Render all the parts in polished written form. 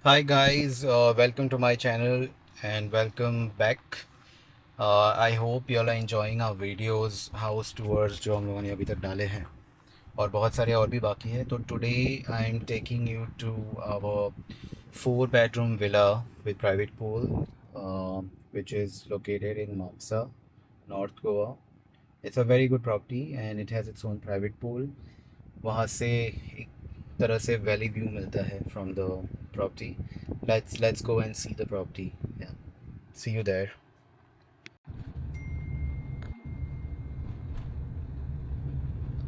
Hi guys, welcome to my channel and welcome back. I hope you all are enjoying our videos, house tours जो हम लोगों ने अभी तक डाले हैं और बहुत सारे और भी बाकी हैं. तो today I am taking you to our 4 bedroom villa with private pool, which is located in Mapsa, North Goa. It's a very good property and it has its own private pool. वहाँ से एक तरह से valley view मिलता है from the property. Let's go and see the property. Yeah, see you there.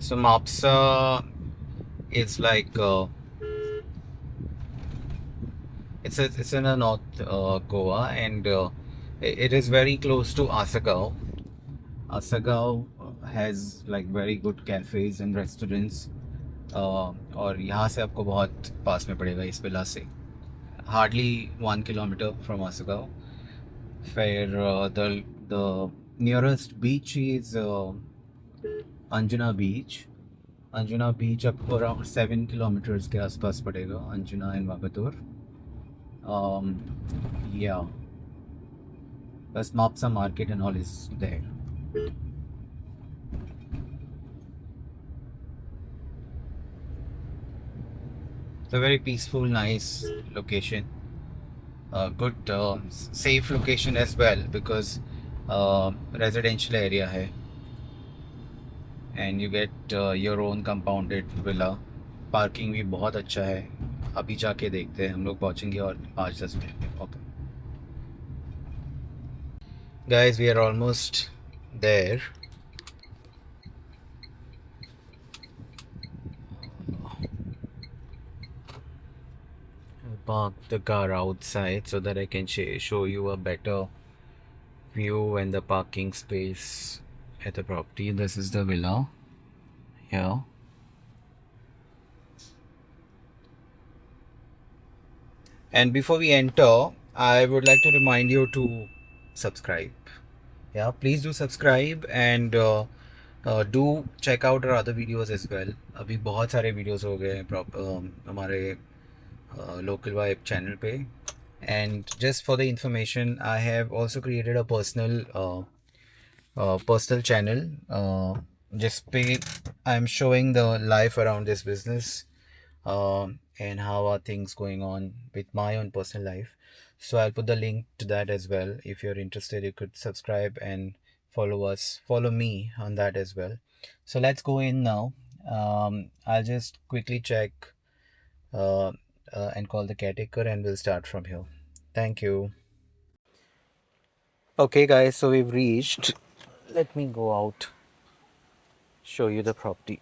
So Mapsa is like it's in a North Goa, and it is very close to Asagaon. Asagaon has like very good cafes and restaurants. और यहाँ से आपको बहुत पास में पड़ेगा इस villa से. Hardly 1 kilometer from Asagaon. Where the nearest beach is Anjuna Beach. Anjuna बीच आपको अराउंड 7 किलोमीटर्स के आसपास पड़ेगा, अंजुना एंड वागतूर. या bus Mapusa market and all is there. It's a very peaceful, nice location. Good, safe location as well because residential area है and you get your own compounded villa. Parking भी बहुत अच्छा है. अभी जाके देखते हैं, हम लोग पहुँचेंगे और 5-10 मिनट में. Okay guys, we are almost there. Park the car outside so that I can show you a better view and the parking space at the property. This is the villa here. And before we enter, I would like to remind you to subscribe. Yeah, please do subscribe and do check out our other videos as well. अभी बहुत सारे videos हो गए हैं हमारे local vibe channel पे. And just for the information, I have also created a personal channel जिस पे I'm showing the life around this business, and how are things going on with my own personal life. So I'll put the link to that as well. If you're interested, you could subscribe and follow me on that as well. So let's go in now. I'll just quickly check and call the caretaker, and we'll start from here. Thank you. Okay, guys, so we've reached. Let me go out, show you the property.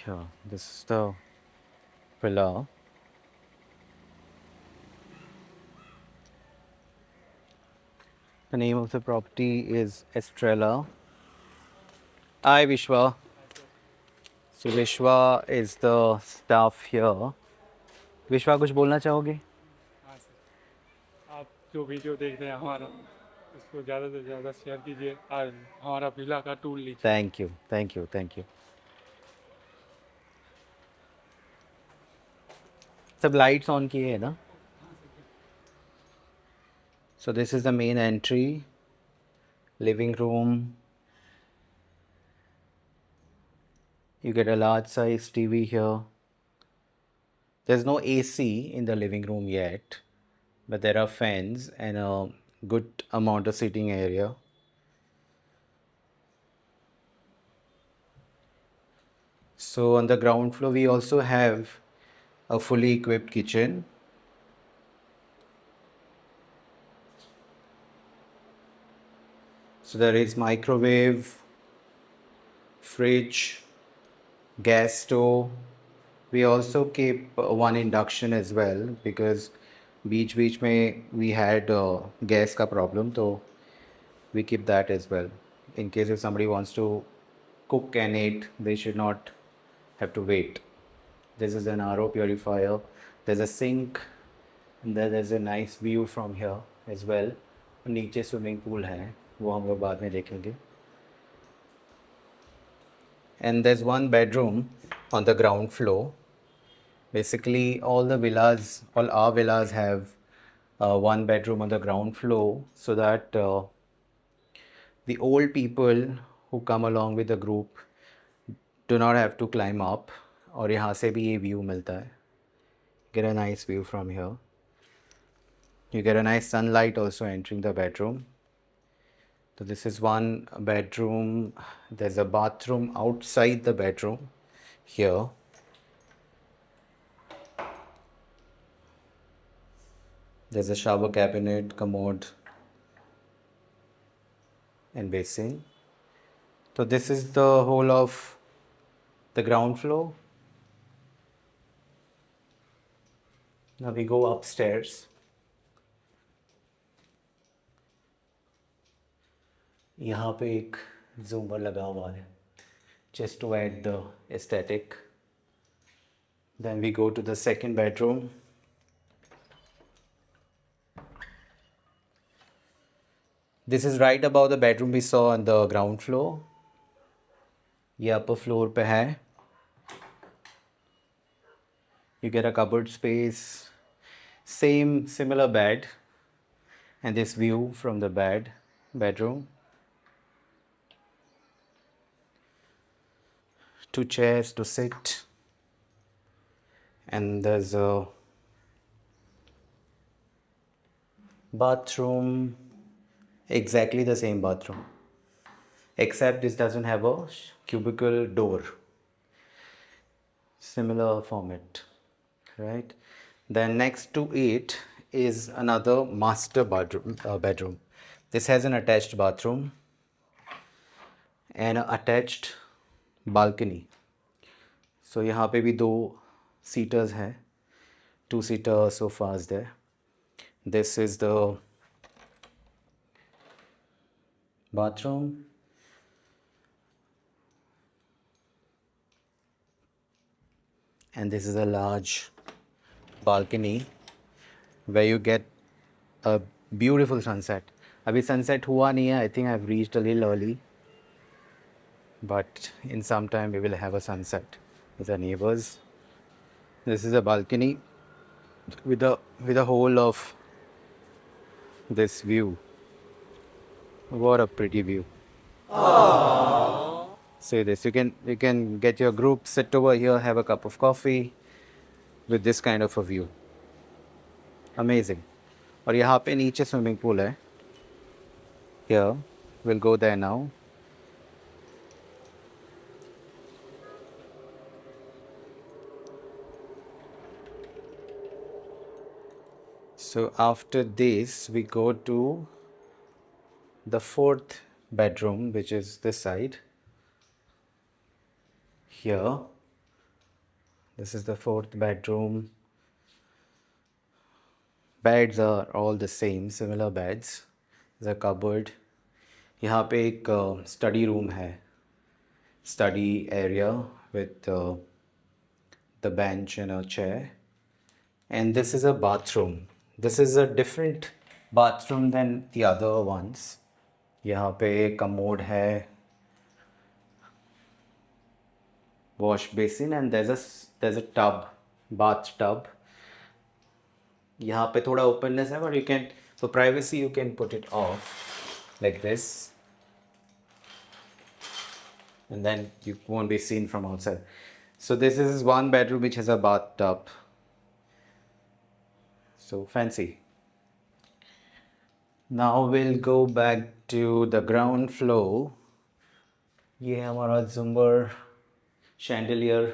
Here, this is the villa. The name of the property is Estrella. Hi, Vishwa. So Vishwa is the staff here. विश्वा कुछ बोलना चाहोगे? हाँ sir, आप जो video देख रहे हैं हमारा, उसको ज़्यादा से ज़्यादा शेयर कीजिए और हमारा विला का टूर लीजिए. Thank you, thank you, thank you. सब लाइट्स ऑन किए हैं ना? So this is the main entry, living room. You get a large size TV here. There's no AC in the living room yet, but there are fans and a good amount of sitting area. So on the ground floor, we also have a fully equipped kitchen. So there is microwave, fridge, gas stove. We also keep one induction as well because beach में we had gas का problem, so we keep that as well in case if somebody wants to cook and eat, they should not have to wait. This is an RO purifier. There's a sink. And then there's a nice view from here as well. नीचे swimming pool है, वो हम लोग बाद में देखेंगे. And there's one bedroom on the ground floor. Basically, all our villas have one bedroom on the ground floor, so that the old people who come along with the group do not have to climb up. और यहाँ से भी ये view मिलता है. Get a nice view from here. You get a nice sunlight also entering the bedroom. So this is one bedroom. There's a bathroom outside the bedroom here. There's a shower cabinet, commode, and basin. So this is the whole of the ground floor. Now we go upstairs. यहाँ पे एक zoomer लगा हुआ है, just to add the aesthetic. Then we go to the second bedroom. This is right above the bedroom we saw on the ground floor. ये upper floor पे है. You get a cupboard space, similar bed, and this view from the bedroom. 2 chairs to sit, and there's a bathroom, exactly the same bathroom, except this doesn't have a cubicle door. Similar format, right? Then next to it is another master bedroom. This has an attached bathroom and an attached balcony. So यहाँ पे भी 2 seaters हैं, 2-seater sofas there. This is the bathroom. And this is a large balcony where you get a beautiful sunset. अभी sunset हुआ नहीं है. I think I've reached a little early, but in some time we will have a sunset with our neighbors. This is a balcony with a whole of this view. What a pretty view. Say this, you can get your group, sit over here, have a cup of coffee with this kind of a view. Amazing. और यहाँ पे नीचे swimming pool है. Here, we'll go there now. So after this, we go to the 4th bedroom, which is this side. Here, this is the 4th bedroom. Beds are all the same, similar beds. There's a cupboard. यहाँ पे एक study room है, study area with the bench and a chair. And this is a bathroom. This is a different bathroom than the other ones. यहाँ पे commode है, wash basin, and there's a tub, bathtub. यहाँ पे थोड़ा openness है, but you can, for privacy, you can put it off like this, and then you won't be seen from outside. So this is one bedroom which has a bathtub. So fancy. Now we'll go back to the ground floor. ये है हमारा Zumber chandelier,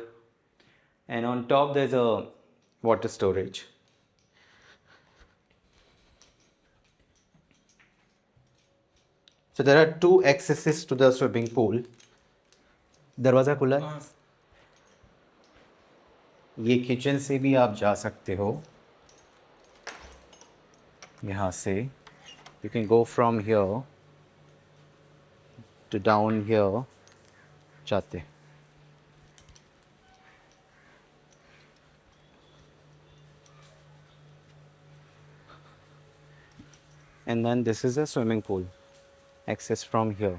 and on top there's a water storage. So there are 2 accesses to the swimming pool. दरवाज़ा खुला है. ये kitchen से भी आप जा सकते हो. यहाँ से you can go from here to down here. जाते. and then this is a swimming pool. Access from here.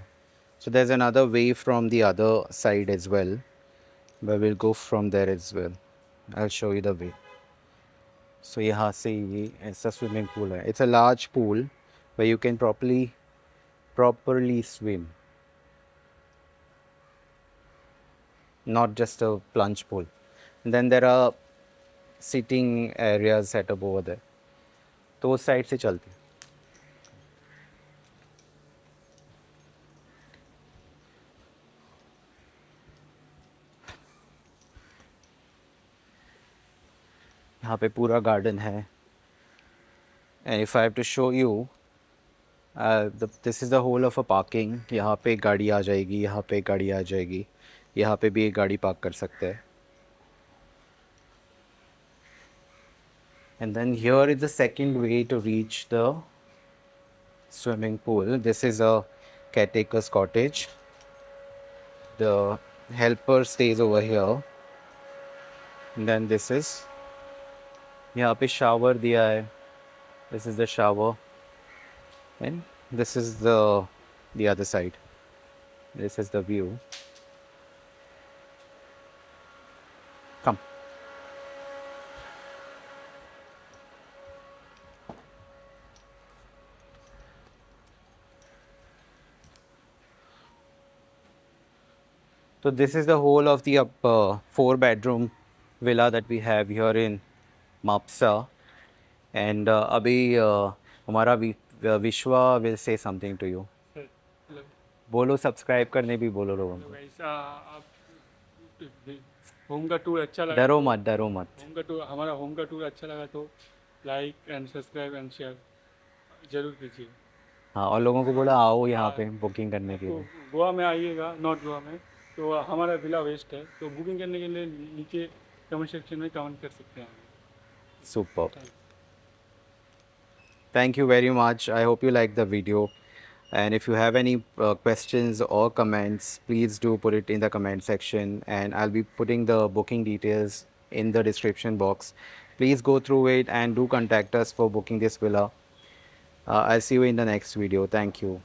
So there's another way from the other side as well, but we'll go from there as well. I'll show you the way. So यहाँ से ये ऐसा swimming pool है. It's a large pool where you can properly swim. Not just a plunge pool. And then there are sitting areas set up over there. तो उस side से चलते हैं. यहाँ पे पूरा गार्डन है. And if I have to show you, this is the whole of a parking. यहाँ पे एक गाड़ी आ जाएगी, यहाँ पे एक गाड़ी आ जाएगी, यहाँ पे भी एक गाड़ी पार्क कर सकते हैं. And then here is the second way to reach the swimming pool. This is a caretaker's cottage. The helper stays over here. And then this is, यहाँ पे shower दिया है. This is the shower. And this is the other side. This is the view. Come. So this is the whole of the 4-bedroom villa that we have here in Mapsa. And अभी हमारा विश्वा will say something to you. बोलो, subscribe करने भी बोलो लोगों को. वैसा आप होम का टूर अच्छा लगा, डरो मत, डरो मत. होम का टूर, हमारा होम का टूर अच्छा लगा तो like and subscribe and share जरूर कीजिए. हाँ, और लोगों को बोला आओ यहाँ पे बुकिंग करने के तो लिए. गोवा में आइएगा, नॉर्थ गोवा में, तो हमारा विला वेस्ट है, तो बुकिंग करने के लिए नीचे कमेंट सेक्शन में कमेंट कर सकते हैं. Super. Thank you very much. I hope you liked the video. And if you have any questions or comments, please do put it in the comment section. And I'll be putting the booking details in the description box. Please go through it and do contact us for booking this villa. I'll see you in the next video. Thank you.